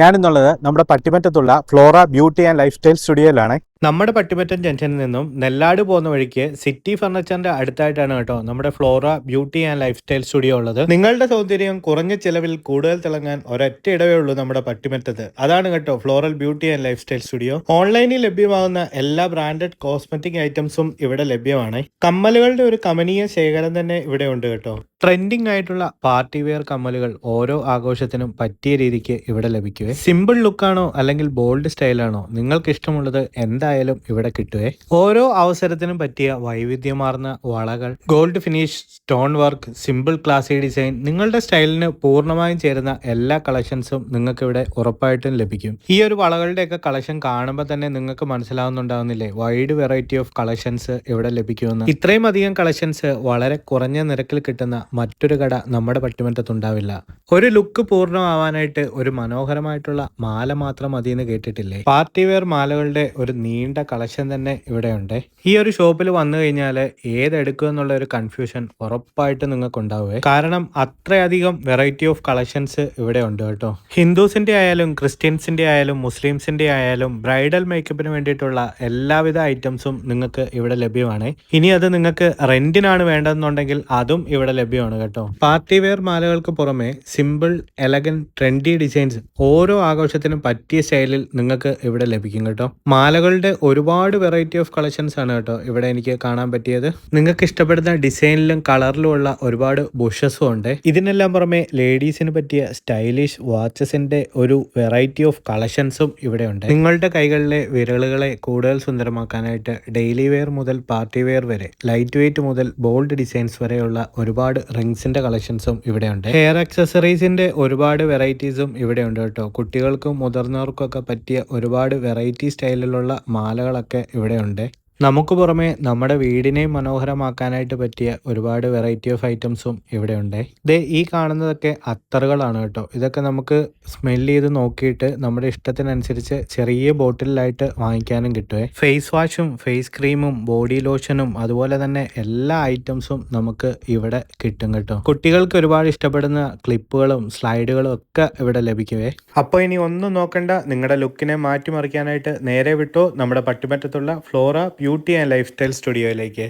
ഞാനെന്നുള്ളത് നമ്മുടെ പട്ടിമറ്റത്തുള്ള Flora beauty and lifestyle സ്റ്റുഡിയോയിലാണ്. നമ്മുടെ പട്ടിമറ്റം ജംഗ്ഷനിൽ നിന്നും നെല്ലാട് പോകുന്ന വഴിക്ക് സിറ്റി ഫർണിച്ചറിന്റെ അടുത്തായിട്ടാണ് കേട്ടോ നമ്മുടെ Flora beauty and life style studio ഉള്ളത്. നിങ്ങളുടെ സൗന്ദര്യം കുറഞ്ഞ ചെലവിൽ കൂടുതൽ തിളങ്ങാൻ ഒരൊറ്റ ഇടവേ ഉള്ളൂ നമ്മുടെ പട്ടിമറ്റത്ത്. അതാണ് കേട്ടോ floral beauty and life style studio. ഓൺലൈനിൽ ലഭ്യമാകുന്ന എല്ലാ ബ്രാൻഡഡ് കോസ്മെറ്റിക് ഐറ്റംസും ഇവിടെ ലഭ്യമാണ്. കമ്മലുകളുടെ ഒരു കമനീയ ശേഖരം തന്നെ ഇവിടെ ഉണ്ട് കേട്ടോ. ട്രെൻഡിംഗ് ആയിട്ടുള്ള പാർട്ടി വെയർ കമ്മലുകൾ ഓരോ ആഘോഷത്തിനും പറ്റിയ രീതിക്ക് ഇവിടെ ലഭിക്കുവേ. സിമ്പിൾ ലുക്കാണോ അല്ലെങ്കിൽ ബോൾഡ് സ്റ്റൈലാണോ നിങ്ങൾക്ക് ഇഷ്ടമുള്ളത് എന്തായാലും ഇവിടെ കിട്ടുവേ. ഓരോ അവസരത്തിനും പറ്റിയ വൈവിധ്യമാർന്ന വളകൾ, gold finish, stone work, simple classy design, നിങ്ങളുടെ സ്റ്റൈലിന് പൂർണ്ണമായും ചേരുന്ന എല്ലാ കളക്ഷൻസും നിങ്ങൾക്ക് ഇവിടെ ഉറപ്പായിട്ടും ലഭിക്കും. ഈ ഒരു വളകളുടെയൊക്കെ കളക്ഷൻ കാണുമ്പോൾ തന്നെ നിങ്ങൾക്ക് മനസ്സിലാവുന്നുണ്ടാവുന്നില്ലേ വൈഡ് വെറൈറ്റി ഓഫ് കളക്ഷൻസ് ഇവിടെ ലഭിക്കുമെന്ന്. ഇത്രയും അധികം കളക്ഷൻസ് വളരെ കുറഞ്ഞ നിരക്കിൽ കിട്ടുന്ന മറ്റൊരു കട നമ്മുടെ പട്ടിമറ്റത്തുണ്ടാവില്ല. ഒരു ലുക്ക് പൂർണ്ണമാവാനായിട്ട് ഒരു മനോഹരമായിട്ടുള്ള മാല മാത്രം മതിയെന്ന് കേട്ടിട്ടില്ലേ? പാർട്ടി വെയർ മാലകളുടെ ഒരു നീണ്ട കളക്ഷൻ തന്നെ ഇവിടെയുണ്ട്. ഈ ഒരു ഷോപ്പിൽ വന്നു കഴിഞ്ഞാൽ ഏതെടുക്കുക എന്നുള്ള ഒരു കൺഫ്യൂഷൻ ഉറപ്പായിട്ട് നിങ്ങൾക്ക് ഉണ്ടാവുക. കാരണം അത്രയധികം വെറൈറ്റി ഓഫ് കളക്ഷൻസ് ഇവിടെ ഉണ്ട് കേട്ടോ. ഹിന്ദുസിന്റെ ആയാലും ക്രിസ്ത്യൻസിന്റെ ആയാലും മുസ്ലിംസിന്റെ ആയാലും ബ്രൈഡൽ മേക്കപ്പിന് വേണ്ടിയിട്ടുള്ള എല്ലാവിധ ഐറ്റംസും നിങ്ങൾക്ക് ഇവിടെ ലഭ്യമാണ്. ഇനി അത് നിങ്ങൾക്ക് റെന്റിനാണ് വേണ്ടതെന്നുണ്ടെങ്കിൽ അതും ഇവിടെ ലഭ്യമാണ് കേട്ടോ. പാർട്ടി വെയർ മാലകൾക്ക് പുറമെ സിമ്പിൾ, എലഗൻ, ട്രെൻഡി ഡിസൈൻസ് ഓരോ ആഘോഷത്തിനും പറ്റിയ സ്റ്റൈലിൽ നിങ്ങൾക്ക് ഇവിടെ ലഭിക്കും കേട്ടോ. മാലകളുടെ ഒരുപാട് വെറൈറ്റി ഓഫ് കളക്ഷൻസ് ആണ് കേട്ടോ ഇവിടെ എനിക്ക് കാണാൻ പറ്റിയത്. നിങ്ങൾക്ക് ഇഷ്ടപ്പെടുന്ന ഡിസൈനിലും കളറിലും ഉള്ള ഒരുപാട് ബുഷസും ഉണ്ട്. ഇതിനെല്ലാം പുറമെ ലേഡീസിന് പറ്റിയ സ്റ്റൈലിഷ് വാച്ചസിന്റെ ഒരു വെറൈറ്റി ഓഫ് കളക്ഷൻസും ഇവിടെ ഉണ്ട്. നിങ്ങളുടെ കൈകളിലെ വിരലുകളെ കൂടുതൽ സുന്ദരമാക്കാനായിട്ട് ഡെയിലി വെയർ മുതൽ പാർട്ടി വെയർ വരെ, ലൈറ്റ് വെയിറ്റ് മുതൽ ബോൾഡ് ഡിസൈൻസ് വരെയുള്ള ഒരുപാട് റിങ്സിന്റെ കളക്ഷൻസും ഇവിടെയുണ്ട്. ഹെയർ ആക്സസറീസിന്റെ ഒരുപാട് വെറൈറ്റീസും ഇവിടെയുണ്ട് കേട്ടോ. കുട്ടികൾക്കും മുതിർന്നവർക്കും ഒക്കെ പറ്റിയ ഒരുപാട് വെറൈറ്റി സ്റ്റൈലിലുള്ള മാലകളൊക്കെ ഇവിടെയുണ്ട്. നമുക്ക് പുറമെ നമ്മുടെ വീടിനെ മനോഹരമാക്കാനായിട്ട് പറ്റിയ ഒരുപാട് വെറൈറ്റി ഓഫ് ഐറ്റംസും ഇവിടെ ഉണ്ട്. ഈ കാണുന്നതൊക്കെ അത്തറുകളാണ് കേട്ടോ. ഇതൊക്കെ നമുക്ക് സ്മെല്ല് ചെയ്ത് നോക്കിയിട്ട് നമ്മുടെ ഇഷ്ടത്തിനനുസരിച്ച് ചെറിയ ബോട്ടിലായിട്ട് വാങ്ങിക്കാനും കിട്ടുവേ. ഫേസ് വാഷും ഫേസ് ക്രീമും ബോഡി ലോഷനും അതുപോലെ തന്നെ എല്ലാ ഐറ്റംസും നമുക്ക് ഇവിടെ കിട്ടും കേട്ടോ. കുട്ടികൾക്ക് ഒരുപാട് ഇഷ്ടപ്പെടുന്ന ക്ലിപ്പുകളും സ്ലൈഡുകളും ഒക്കെ ഇവിടെ ലഭിക്കുവേ. അപ്പോൾ ഇനി ഒന്നും നോക്കണ്ട, നിങ്ങളുടെ ലുക്കിനെ മാറ്റിമറിക്കാനായിട്ട് നേരെ വിട്ടോ നമ്മുടെ പട്ടിമറ്റത്തുള്ള Flora beauty and lifestyle സ്റ്റുഡിയോയിലേക്ക്.